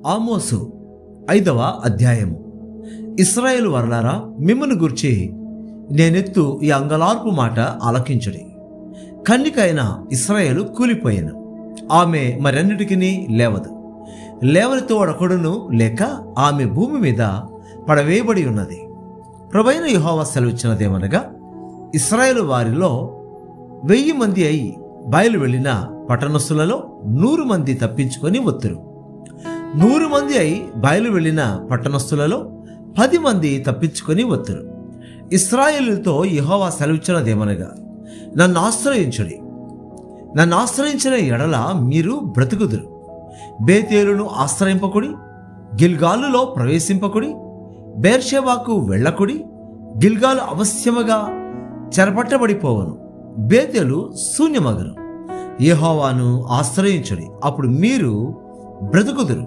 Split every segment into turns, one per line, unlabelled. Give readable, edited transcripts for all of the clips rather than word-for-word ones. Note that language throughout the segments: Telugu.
ఆమోసు 5వ అధ్యాయము. ఇశ్రాయేలు వారలారా, మిమ్మును గూర్చి నేనెత్తు ఈ అంగలార్పు మాట ఆలకించుడి. కన్నికైన ఇశ్రాయేలు కూలిపోయాను, ఆమె మరన్నిటికీ లేవదు. లేవని తోడొకడును లేక ఆమె భూమి మీద పడవేయబడి ఉన్నది. ప్రభువైన యెహోవా సెలవిచ్చినదేమనగా, ఇశ్రాయేలు వారిలో 1000 మంది అయి బయలు వెళ్ళిన పట్టణస్థులలో 100 మంది తప్పించుకొని వత్తురు. 100 మంది అయి బయలు వెళ్ళిన పట్టణస్థులలో 10 మంది తప్పించుకొని వత్తురు. ఇశ్రాయేలుతో యెహోవా సెలవిచ్చినదేమనగా, నన్ను ఆశ్రయించుడి. నన్ను ఆశ్రయించిన ఎడల మీరు బ్రతుకుదురు. బేతేలును ఆశ్రయింపకుడి, గిల్గాలులో ప్రవేశింపకుడి, బేర్షెబాకు వెళ్ళకుడి. గిల్గాలు అవశ్యముగా చెరపట్టబడిపోవను, బేతేలు శూన్యమగను. యెహోవాను ఆశ్రయించుడి, అప్పుడు మీరు బ్రతుకుదురు.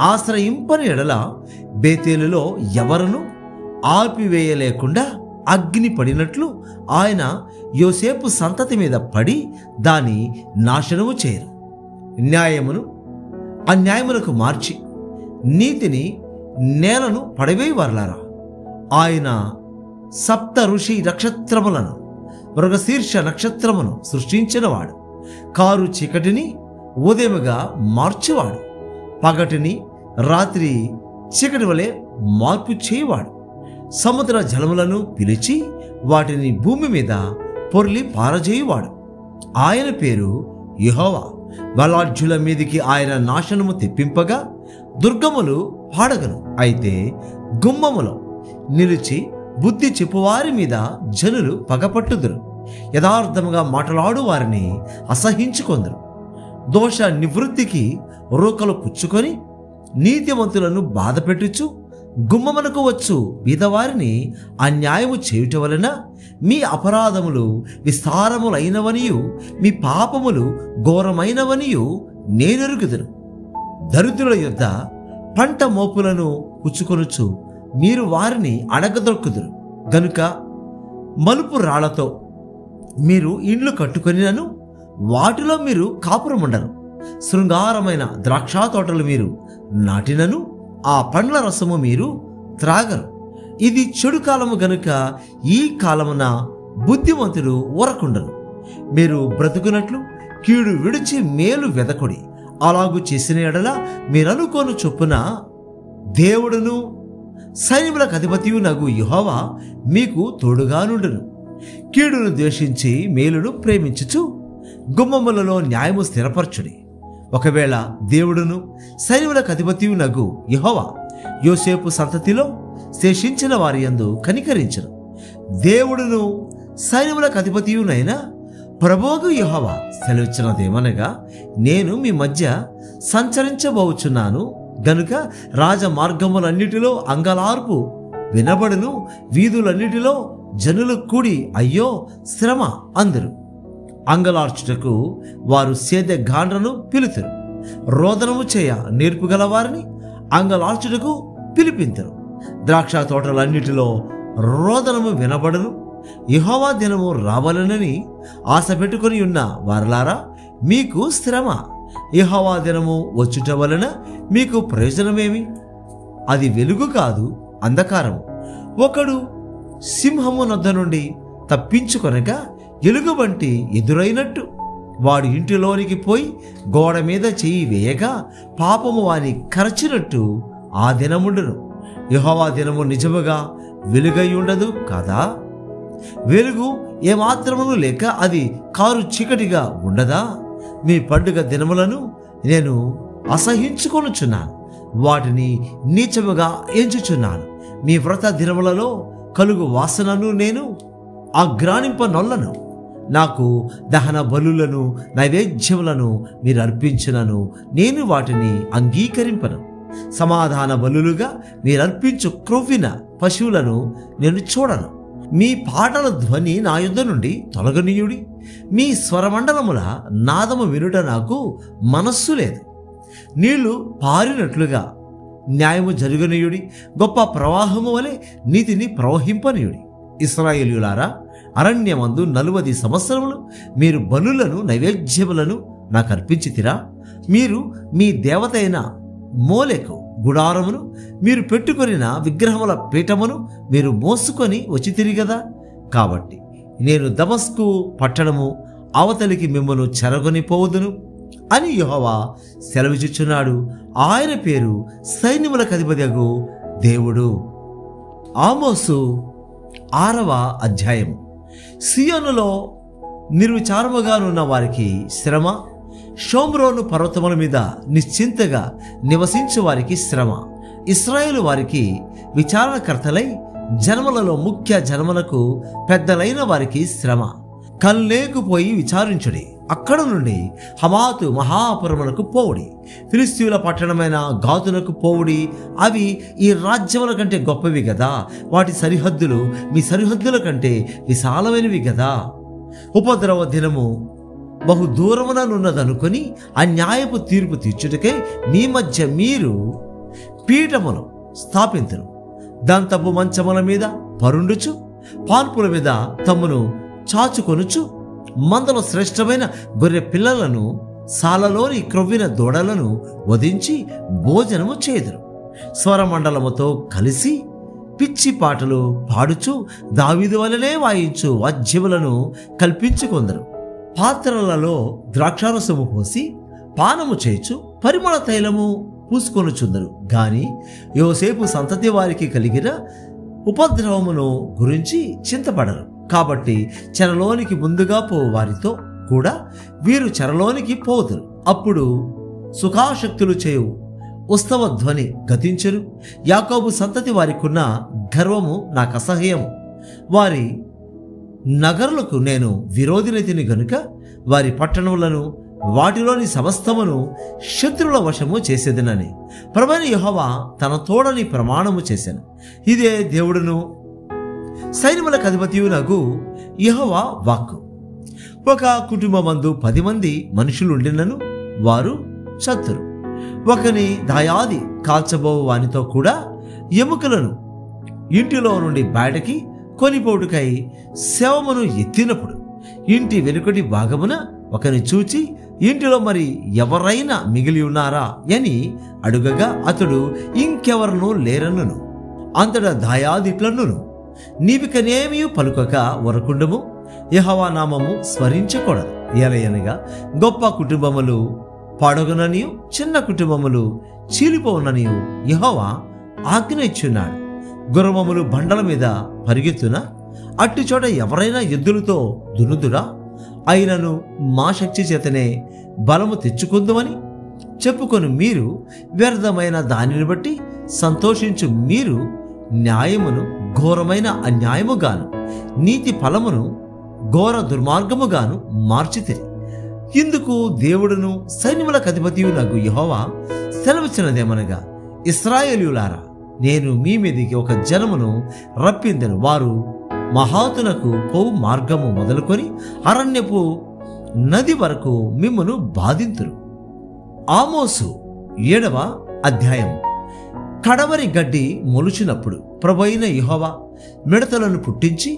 ఆశ్రయింపని ఎడల బేతేలులో ఎవరును ఆర్పివేయలేకుండా అగ్ని పడినట్లు ఆయన యోసేపు సంతతి మీద పడి దాని నాశనము చేయరు. న్యాయమును అన్యాయములకు మార్చి నీతిని నేలను పడవేయి వారలారా. ఆయన సప్త ఋషి నక్షత్రములను మృగశీర్ష నక్షత్రమును సృష్టించినవాడు. కారు చీకటిని ఉదయముగా మార్చువాడు, పగటిని రాత్రి చీకటి వలె మార్పు చేయవాడు. సముద్ర జలములను పిలిచి వాటిని భూమి మీద పొర్లి పారజేయువాడు. ఆయన పేరు యెహోవా. బలాఢ్యుల మీదికి ఆయన నాశనము తెప్పింపగా దుర్గములు పాడగను. అయితే గుమ్మములో నిలిచి బుద్ధి చెప్పువారి మీద జనులు పగపట్టుదురు. యథార్థముగా మాట్లాడు వారిని అసహించుకొందురు. దోష నివృత్తికి రూకలు పుచ్చుకొని నీతిమంతులను బాధపెట్టుచు గుమ్మమునకు వచ్చు బీదవారిని అన్యాయము చేయుట వలన మీ అపరాధములు విస్తారములైనవనియు మీ పాపములు ఘోరమైనవనియు నేనెరుగుదును. దరిద్రుల యొద్ద పంట మోపులను పుచ్చుకొనుచు మీరు వారిని అడగదొక్కుదురు. గనుక మలుపు రాళ్లతో మీరు ఇండ్లు కట్టుకొనినను వాటిలో మీరు కాపురముండరు. శృంగారమైన ద్రాక్ష తోటలు మీరు నాటినను ఆ పండ్ల రసము మీరు త్రాగరు. ఇది చెడు కాలము గనుక ఈ కాలమున బుద్ధిమంతుడు ఊరకుండరు. మీరు బ్రతుకున్నట్లు కీడు విడిచి మేలు వెదకొడి. అలాగు చేసిన ఎడల మీరనుకోను చొప్పున దేవుడును సైన్యములకు అధిపతియు నగు యెహోవా మీకు తోడుగా నుండును. కీడును ద్వేషించి మేలును ప్రేమించుచు గుమ్మములలో న్యాయము స్థిరపరచుడి. ఒకవేళ దేవుడును సైన్యములకు అధిపతియు నగు యెహోవా యోసేపు సంతతిలో శేషించిన వారి యందు కనికరించును. దేవుడును సైన్యములకు అధిపతియునైనా ప్రభువగు యెహోవా సెలవిచ్చినదేమనగా, నేను మీ మధ్య సంచరించబోచున్నాను గనుక రాజమార్గములన్నిటిలో అంగలార్పు వినబడును. వీధులన్నిటిలో జనులు కూడి అయ్యో శ్రమ అందరు. అంగలార్చుటకు వారు సేదె గాండ్రను పిలుతురు. రోదనము చేయ నేర్పుగల వారిని అంగలార్చుటకు పిలిపించరు. ద్రాక్ష తోటలన్నిటిలో రోదనము వినబడును. యెహోవా దినము రావాలనని ఆశ పెట్టుకుని ఉన్న వారలారా, మీకు శ్రమ. యెహోవా దినము వచ్చుట వలన మీకు ప్రయోజనమేమి? అది వెలుగు కాదు, అంధకారము. ఒకడు సింహము నొద్ద నుండి తప్పించుకొనగా ఎలుగుబంటి ఎదురైనట్టు వాడు ఇంటిలోనికి పోయి గోడ మీద చెయ్యి వేయగా పాపము వాని కరచినట్టు ఆ దినముండును. యెహోవా దినము నిజముగా వెలుగై ఉండదు కదా? వెలుగు ఏమాత్రమును లేక అది కారు చీకటిగా ఉండదా? మీ పండుగ దినములను నేను అసహించుకొనుచున్నాను, వాటిని నీచముగా ఎంచుచున్నాను. మీ వ్రత దినములలో కలుగు వాసనను నేను ఆగ్రానింపనొల్లను. నాకు దహన బలులను నైవేద్యములను మీరు అర్పించినను నేను వాటిని అంగీకరింపను. సమాధాన బలులుగా మీరర్పించు క్రొవ్విన పశువులను నేను చూడను. మీ పాటల ధ్వని నా యుద్ధ నుండి తొలగనీయుడి. మీ స్వరమండలముల నాదము వినుట నాకు మనస్సు లేదు. నీళ్లు పారినట్లుగా న్యాయము జరుగనీయుడి. గొప్ప ప్రవాహము వలె నీతిని ప్రవహింపనీయుడి. ఇశ్రాయేలీయులారా, అరణ్యమందు 40 సంవత్సరములు మీరు బలులను నైవేద్యములను నాకు అర్పించితిరా? మీరు మీ దేవత అయిన మోలెకు గుడారమును మీరు పెట్టుకొనిన విగ్రహముల పీఠమును మీరు మోసుకొని వచ్చి తిరిగదా. కాబట్టి నేను దమస్కు పట్టణము అవతలికి మిమ్మను చెరగొని పోవుదును అని యెహోవా సెలవిచ్చుచున్నాడు. ఆయన పేరు సైన్యములకు అధిపతియగు దేవుడు. ఆమోసు 6వ అధ్యాయము. సియోనులో నిర్విచారముగానున్న వారికి శ్రమ, షోమ్రోను పర్వతముల మీద నిశ్చింతగా నివసించే వారికి శ్రమ. ఇశ్రాయేలు వారికి విచారణకర్తలై జన్మలలో ముఖ్య జన్మలకు పెద్దలైన వారికి శ్రమ. కల్నేకుపోయి విచారించుడి, అక్కడ నుండి హమాతు మహాపురములకు పోవుడి, ఫిలిస్తీయుల పట్టణమైన గాతునకు పోవుడి. అవి ఈ రాజ్యముల కంటే గొప్పవి గదా, వాటి సరిహద్దులు మీ సరిహద్దుల కంటే విశాలమైనవి గదా. ఉపద్రవ దినము బహు దూరముననున్నదనుకొని అన్యాయపు తీర్పు తీర్చుటకై మీ మధ్య మీరు పీఠమును స్థాపింతును. దంతపు మంచముల మీద పరుండుచు పాన్పుల మీద తమ్మును చాచుకొనుచు మందలో శ్రేష్టమైన గొర్రె పిల్లలను సాలలోని క్రొవ్విన దూడలను వధించి భోజనము చేదురు. స్వరమండలముతో కలిసి పిచ్చి పాటలు పాడుచు దావీదు వలనే వాయించు వాద్యములను కల్పించుకొందరు. పాత్రలలో ద్రాక్షారసము పోసి పానము చేయుచు పరిమళ తైలము పూసుకొనుచుందరు. గాని యోసేపు సంతతి వారికి కలిగిన ఉపద్రవమును గురించి చింతపడరు. కాబట్టి చెరలోనికి ముందుగా పోవు వారితో కూడా వీరు చెరలోనికి పోదురు. అప్పుడు సుఖాశక్తులు చేయు ఉత్సవ ధ్వని గతించరు. యాకోబు సంతతి వారికున్న గర్వము నాకు అసహ్యము. వారి నగరులకు నేను విరోధినైతిని గనుక వారి పట్టణములను వాటిలోని సమస్తమును శత్రువుల వశము చేసేదనని ప్రభువైన యెహోవా తన తోడని ప్రమాణము చేశాను. ఇదే దేవుడును సైన్యములకు అధిపతియునగు యెహోవా వాక్కు. ఒక కుటుంబమందు 10 మంది మనుషులుండినను వారు చతురు. ఒకని దాయాది కాల్చబోవు వానితో కూడా ఎముకలను ఇంటిలో నుండి బయటకి కొనిపోటుకై శవమును ఎత్తినప్పుడు ఇంటి వెనుకటి భాగమున ఒకని చూచి ఇంటిలో మరి ఎవరైనా మిగిలి ఉన్నారా అని అడుగగా అతడు ఇంకెవరనూ లేరన్నును. అంతటా దాయాదిట్లన్నును, నీవికనేమీ పలుకక వరకుండము, యెహోవా నామము స్మరించకూడదు. ఎలయనగా గొప్ప కుటుంబములు పాడగుననియు చిన్న కుటుంబములు చీలిపోవుననియు యెహోవా ఆజ్ఞ ఇచ్చున్నాడు. గుర్రములు బండల మీద పరిగెత్తున అట్టి చోట ఎవరైనా ఎద్దులతో దునుదురా. అయినను మా శక్తి చేతనే బలము తెచ్చుకుందామని చెప్పుకొని మీరు వ్యర్థమైన దానిని బట్టి సంతోషించు. మీరు న్యాయమును ఘోరమైన అన్యాయముగాను నీతి ఫలమును ఘోర దుర్మార్గముగాను మార్చితిరి. ఇందుకు దేవుడును సైన్యములకు అధిపతియునగు యెహోవా సెలవిచ్చినదేమనగా, ఇశ్రాయేలీయులారా, నేను మీ మీదికి ఒక జనమును రప్పిందెను. వారు మహాతునకు పోవు మార్గము మొదలుకొని అరణ్యపు నది వరకు మిమ్మును బాధింతురు. ఆమోసు 7వ అధ్యాయం. కడవరి గడ్డి మొలుచినప్పుడు ప్రభువైన యెహోవా మిడతలను పుట్టించి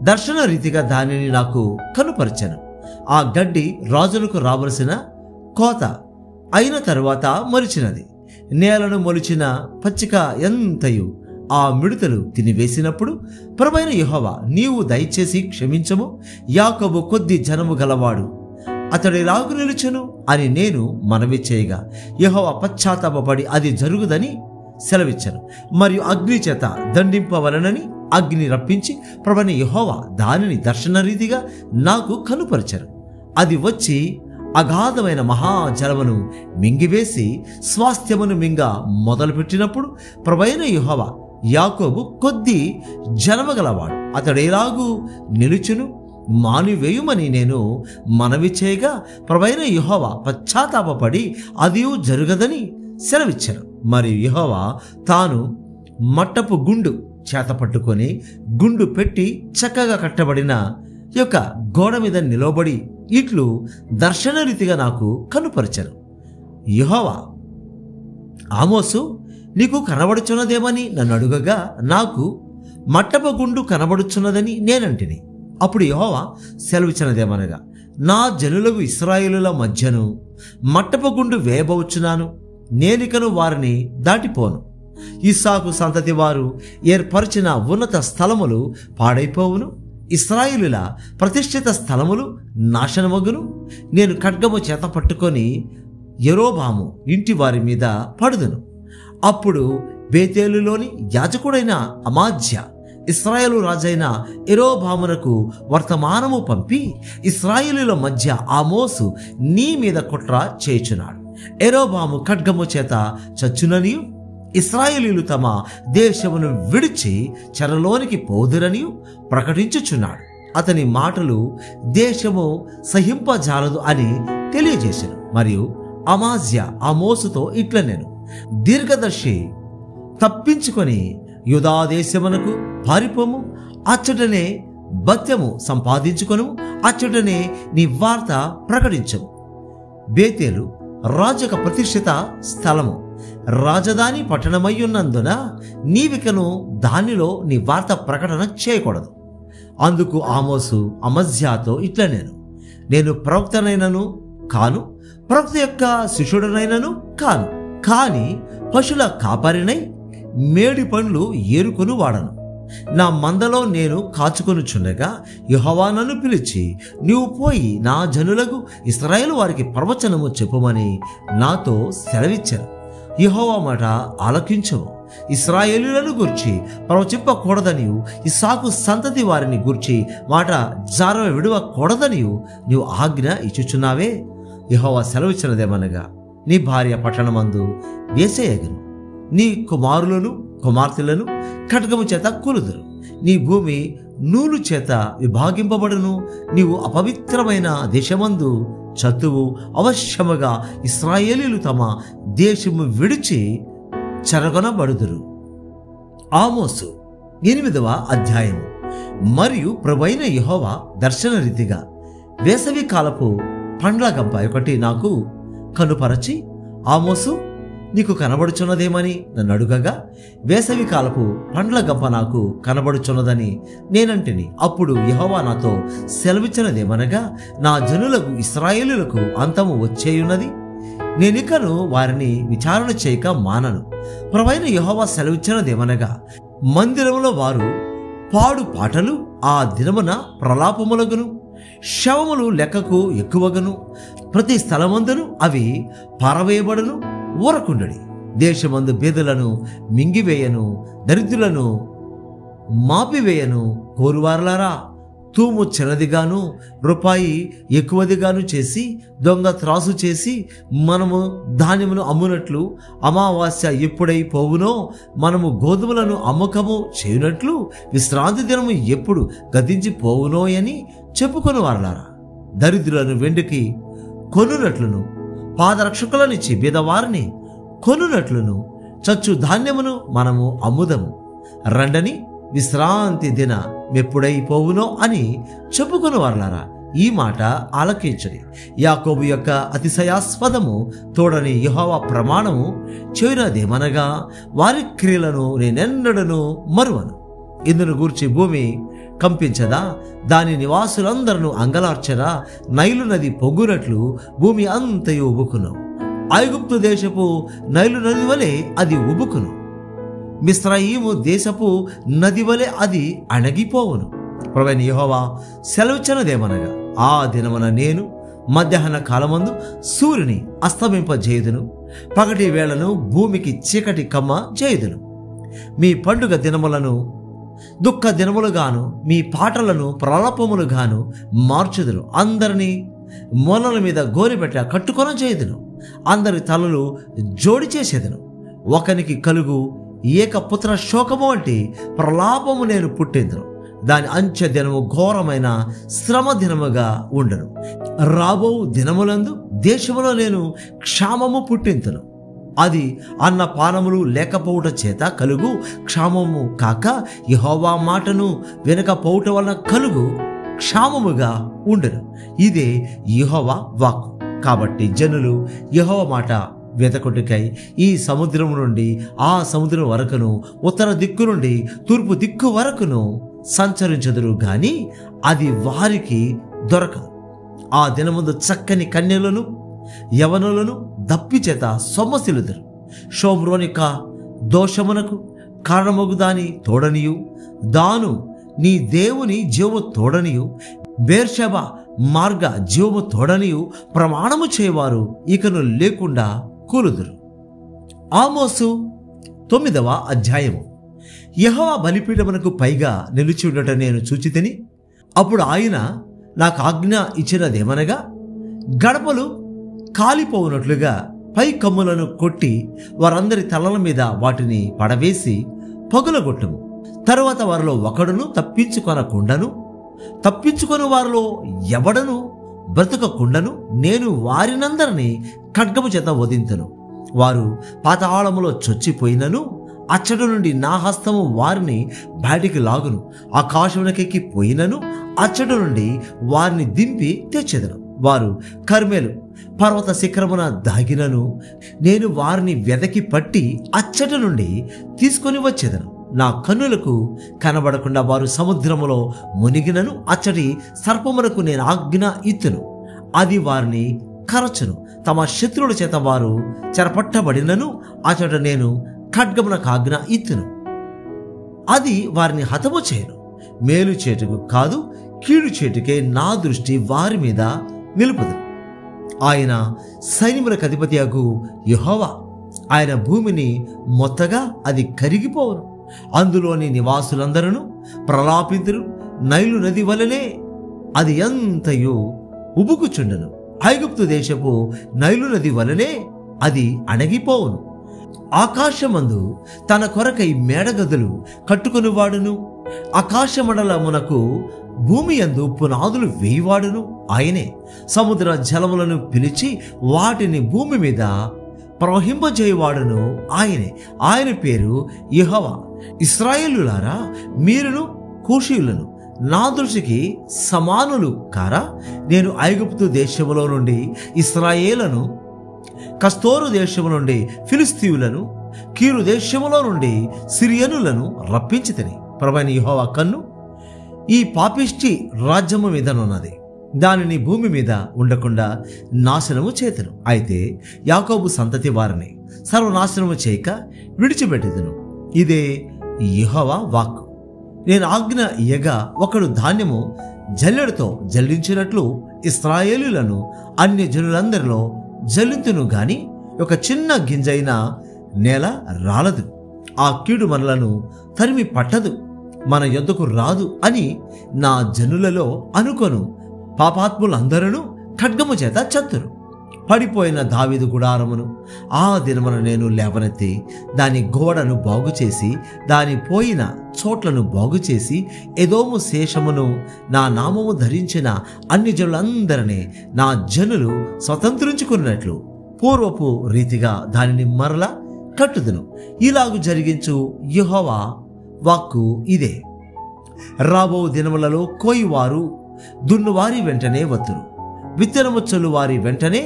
దర్శన రీతిగా దానిని నాకు కనుపరచెను. ఆ గడ్డి రాజులకు రావలసిన కోత అయిన తరువాత మొలిచినది. నేలను మొలిచిన పచ్చిక ఎంతయు ఆ మిడతలు తినివేసినప్పుడు ప్రభువైన యెహోవా, నీవు దయచేసి క్షమించము, యాకోబు కొద్ది జనము గలవాడు, అతడిలాగు నిలుచును అని నేను మనవి చేయగా యెహోవా పశ్చాత్తాపపడి అది జరుగుదని సెలవిచ్చను. మరియు అగ్ని చేత దండింపవలనని అగ్ని రప్పించి ప్రభువైన యెహోవా దానిని దర్శన రీతిగా నాకు కనుపరిచెను. అది వచ్చి అగాధమైన మహాజలమును మింగివేసి స్వాస్థ్యమును మింగ మొదలుపెట్టినప్పుడు ప్రభువైన యెహోవా, యాకోబు కొద్ది జనమగలవాడు, అతడేలాగు నిలుచును మానివేయుమని నేను మనవి చేయగా ప్రభువైన యెహోవా పశ్చాత్తాపపడి అది జరుగదని సెలవిచ్చాను. మరియు యెహోవా తాను మట్టపు గుండు చేత పట్టుకొని గుండు పెట్టి చక్కగా కట్టబడిన యొక్క గోడ మీద నిలబడి ఇట్లు దర్శన రీతిగా నాకు కనుపరిచారు. యెహోవా, ఆమోసు, నీకు కనబడుచున్నదేమని నన్ను అడుగగా నాకు మట్టపు గుండు కనబడుచున్నదని నేనంటిని. అప్పుడు యెహోవా సెలవిచ్చినదేమనగా, నా జనులకు ఇశ్రాయేలుల మధ్యను మట్టపు గుండు వేయబోచున్నాను. నేనికను వారిని దాటిపోను. ఇస్సాకు సంతతి వారు ఏర్పరిచిన ఉన్నత స్థలములు పాడైపోవును, ఇశ్రాయేలుల ప్రతిష్ఠిత స్థలములు నాశనమగును. నేను ఖడ్గము చేత పట్టుకొని యరొబాము ఇంటి వారి మీద పడుదును. అప్పుడు బేతేలులోని యాజకుడైన అమాజ్య ఇశ్రాయేలు రాజైన యరొబామునకు వర్తమానము పంపి, ఇశ్రాయేలుల మధ్య ఆమోసు నీ మీద కుట్ర చేయుచున్నాడు, యరొబాము ఖడ్గము చేత చచ్చుననియు ఇశ్రాయేలీలు తమ దేశమును విడిచి చెరలోనికి పోదురనియు ప్రకటించుచున్నాడు. అతని మాటలు దేశము సహింపజాలదు అని తెలియజేశాను. మరియు అమాజ్య ఆమోసుతో ఇట్లనెను, దీర్ఘదర్శి తప్పించుకొని యూదా దేశమునకు పారిపోము, అచ్చటనే భత్యము సంపాదించుకొను, అచ్చటనే నీ వార్త ప్రకటించము. బేతేలు రాజుక ప్రతిష్ఠిత స్థలము, రాజధాని పట్టణమయ్యున్నందున నీవికను దానిలో నీ వార్త ప్రకటన చేయకూడదు. అందుకు ఆమోసు అమజ్యాతో ఇట్లనేను, నేను ప్రవక్తనైనను కాను, ప్రవక్త యొక్క శిష్యుడనైనను కాను, కాని పశుల కాపరినై మేడి పండ్లు ఏరుకొని వాడను. నా మందలో నేను కాచుకొనుచుండగా యెహోవా నన్ను పిలిచి, నీవు పోయి నా జనులకు ఇశ్రాయేలు వారికి ప్రవచనము చెప్పుమని నాతో సెలవిచ్చాను. యెహోవా మాట ఆలకించము. ఇశ్రాయేలులను గూర్చి ప్రవచింపకూడదనియు ఇస్సాకు సంతతి వారిని గూర్చి మాట జారవ విడవకూడదనియు నీవు ఆజ్ఞ ఇచ్చుచున్నావే. యెహోవా సెలవిచ్చినదేమనగా, నీ భార్య పట్టణమందు వేసేయగను, నీ కుమారులను కుమార్తెలను ఖడ్గము చేత కూలుదురు, నీ భూమి నూలు చేత విభాగింపబడును, నీవు అపవిత్రమైన దేశమందు చతువు అవశ్యముగా ఇశ్రాయేలీలు తమ దేశము విడిచి చెరగొనబడుదురు. ఆమోసు 8వ అధ్యాయము. మరియు ప్రభువైన యెహోవా దర్శన రీతిగా వేసవి కాలపు పండ్ల గంప ఒకటి నాకు కనుపరచి, ఆమోసు నీకు కనబడుచున్నదేమని నన్ను అడుగగా, వేసవి కాలపు పండ్ల గంప నాకు కనబడుచున్నదని నేనంటిని. అప్పుడు యెహోవా నాతో సెలవిచ్చినదేమనగా, నా జనులకు ఇశ్రాయేలులకు అంతము వచ్చేయున్నది, నేనికను వారిని విచారణ చేయక మానను. ప్రభువైన యెహోవా సెలవిచ్చినదేమనగా, మందిరములో వారు పాడు పాటలు ఆ దినమున ప్రలాపములగును, శవములు లెక్కకు ఎక్కువగను, ప్రతి స్థలమందును అవి పారవేయబడును. ఊరకుండడి, దేశమందు బీదలను మింగివేయను, దరిద్రులను మాపివేయను. కోరువారలారా, తూము చిన్నదిగాను రూపాయి ఎక్కువదిగాను చేసి దొంగ త్రాసు చేసి మనము ధాన్యమును అమ్మునట్లు, అమావాస్య ఎప్పుడై పోవునో మనము గోధుమలను అమ్మకము చేయునట్లు, విశ్రాంతి దినము ఎప్పుడు గతించి పోవునో అని చెప్పుకొని వారలారా, దరిద్రులను వెండికి కొనునట్లును, పాదరక్షకులనిచ్చి బీదవారిని కొనునట్లును చచ్చు ధాన్యమును మనము అమ్ముదము. రండని విశ్రాంతి దిన ఎప్పుడైపోవునో అని చెప్పుకుని వారలారా, ఈ మాట ఆలకించడి. యాకోబు యొక్క అతిశయాస్పదము తోడని యెహోవా ప్రమాణము చేయునదేమనగా, వారి క్రియలను నేనెన్నడను మరువను. ఇందును గూర్చి భూమి కంపించదా, దాని నివాసులందరూ అంగలార్చరా, నైలు నది పొంగునట్లు భూమి అంతయు ఉబుకును. ఐగుప్తు దేశపు నైలు నది వలె అది ఉబుకును, మిస్రయీము దేశపు నది వలె అది అణగిపోవును. ప్రభువైన యెహోవా సెలవిచ్చినదేమనగా, ఆ దినమున నేను మధ్యాహ్న కాలమందు సూర్యుని అస్తమింపజేయుదును, పగటి వేళను భూమికి చీకటి కమ్మ చేయుదును. మీ పండుగ దినములను దుఃఖ దినములుగాను, మీ పాటలను ప్రలాపములుగాను మార్చుదును. అందరినీ మొలల మీద గోరిపెట్ట కట్టుకొన చేయుదును, అందరి తలలు జోడి చేసేదను. ఒకనికి కలుగు ఏకపుత్ర శోకము వంటి ప్రలాపము నేను పుట్టిందును. దాని అంచె దినము ఘోరమైన శ్రమ దినముగా ఉండను. రాబో దినములందు దేశములో నేను క్షామము పుట్టింతును. అది అన్న పానములు లేకపోవుట చేత కలుగు క్షామము కాక, యెహోవా మాటను వినకపోవుట వలన కలుగు క్షామముగా ఉండను. ఇదే యెహోవా వాక్కు. కాబట్టి జనులు యెహోవా మాట వెతకుటకై ఈ సముద్రం నుండి ఆ సముద్రం వరకును, ఉత్తర దిక్కు నుండి తూర్పు దిక్కు వరకును సంచరించదురు గాని అది వారికి దొరకదు. ఆ దినముందు చక్కని కన్యలను యవనులను దప్పి చేత సొమ్మసిలుదురు. షోమ్రోనిక దోషమునకు కారణమగు దాని తోడనియు, దాను నీ దేవుని జీవము తోడనియు, బేర్షెబ మార్గ జీవము తోడనియు ప్రమాణము చేయవారు ఇకను లేకుండా కూలుదురు. ఆమోసు 9వ అధ్యాయము. యెహోవా బలిపీఠమునకు పైగా నిలిచి ఉండట నేను చూచితిని. అప్పుడు ఆయన నాకు ఆజ్ఞ ఇచ్చినదేమనగా, గడపలు కాలిపోవునట్లుగా పై కమ్ములను కొట్టి వారందరి తలల మీద వాటిని పడవేసి పగులగొట్టుము. తరువాత వారిలో ఒకడును తప్పించుకొని వారిలో ఎవడను బ్రతకకుండను నేను వారినందరినీ ఖడ్గము చేత వధింతును. వారు పాతాళములో చొచ్చిపోయినను అచ్చటి నుండి నా హస్తము వారిని బయటికి లాగును. ఆకాశమునకెక్కి పోయినను అచ్చటి నుండి వారిని దింపి తెచ్చెదను. వారు కర్మెలు పర్వత శిఖరమున దాగినను నేను వారిని వెదకి పట్టి అచ్చటి నుండి తీసుకొని వచ్చేదను. నా కన్నులకు కనబడకుండా వారు సముద్రములో మునిగినను అచ్చటి సర్పమునకు నేను ఆజ్ఞ ఇత్తును. అది వారిని కరచును. తమ శత్రువుల చేత వారు చెరపట్టబడినను అచ్చట నేను ఖడ్గమునకు ఆజ్ఞ ఇత్తును. అది వారిని హతము చేయను. మేలు చేటుకు కాదు, కీడు చేటుకే నా దృష్టి వారి మీద నిలుపుదు. ఆయన సైన్యములకు అధిపతియగు యెహోవా. ఆయన భూమిని మొత్తగా అది కరిగిపోవును. అందులోని నివాసులందరూ ప్రలాపింతురు. నైలు నది వలనే అది ఎంతయు ఉబుకుచుండను. ఐగుప్తు దేశపు నైలు నది వలనే అది అణగిపోవును. ఆకాశమందు తన కొరకై మేడగదులు కట్టుకొనివాడును, ఆకాశమండలమునకు భూమి యందు పునాదులు వేయివాడును ఆయనే. సముద్ర జలములను పిలిచి వాటిని భూమి మీద ప్రవహింపజేయవాడును ఆయనే. ఆయన పేరు యెహోవా. ఇశ్రాయేలులారా, మీరును కూషీయులను నా దృష్టికి సమానులు కారా? నేను ఐగుప్తు దేశములో నుండి ఇశ్రాయేలును, కస్తోరు దేశము నుండి ఫిలిస్తీయులను, కీరు దేశములో నుండి సిరియనులను రప్పించితిని. ప్రభువైన యెహోవా కన్ను ఈ పాపిష్టి రాజ్యము మీదనున్నది. దానిని భూమి మీద ఉండకుండా నాశనము చేతును. అయితే యాకోబు సంతతి వారిని సర్వనాశనము చేయక విడిచిపెట్టెదను. ఇదే యెహోవా వాక్కు. నేను ఆజ్ఞ ఇయ్యగా ఒకడు ధాన్యము జల్లెడతో జల్లించినట్లు ఇశ్రాయేలులను అన్య జనులందరిలో జల్లింతును గాని ఒక చిన్న గింజైన నేల రాలదు. ఆ కీడు మనలను తరిమి పట్టదు, మన యొద్దకు రాదు అని నా జనులలో అనుకొను. పాపాత్ములందరూ ఖడ్గము చేత చత్తురు. పడిపోయిన దావీదు గుడారమును ఆ దినమున నేను లేవనెత్తి దాని గోడను బాగుచేసి దాని పోయిన చోట్లను బాగుచేసి ఎదోము శేషమును నా నామము ధరించిన అన్ని జనులందరినీ నా జనులు స్వతంత్రించుకున్నట్లు పూర్వపు రీతిగా దానిని మరల కట్టుదును. ఇలాగు జరిగించు యెహోవా వాక్కు ఇదే. రాబో దినములలో కోయివారు దున్నువారి వెంటనే వత్తురు, విత్తనము చల్లువారి వెంటనే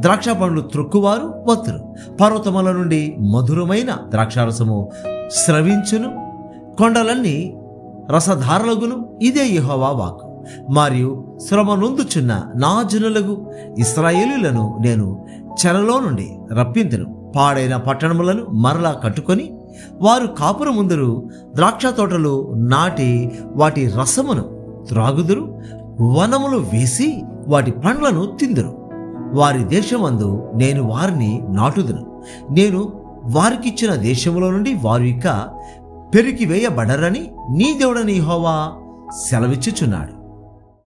ద్రాక్ష పండ్లు త్రొక్కువారు వత్తురు. పర్వతముల నుండి మధురమైన ద్రాక్షారసము స్రవించును, కొండలన్నీ రసధారలగును. ఇదే యెహోవా వాక్కు. మరియు శ్రమ నొందుచున్న నా జనులకు ఇశ్రాయేలీయులను నేను చెరలో నుండి రప్పింతును. పాడైన పట్టణములను మరలా కట్టుకొని వారు కాపుర ముందరు ద్రాక్ష తోటలు నాటి వాటి రసమును త్రాగుదురు, వనములు వేసి వాటి పండ్లను తిందురు. వారి దేశమందు నేను వారిని నాటుదును. నేను వారికిచ్చిన దేశములో నుండి వారు ఇక పెరికివేయబడరని నీ దేవుడని యెహోవా సెలవిచ్చుచున్నాడు.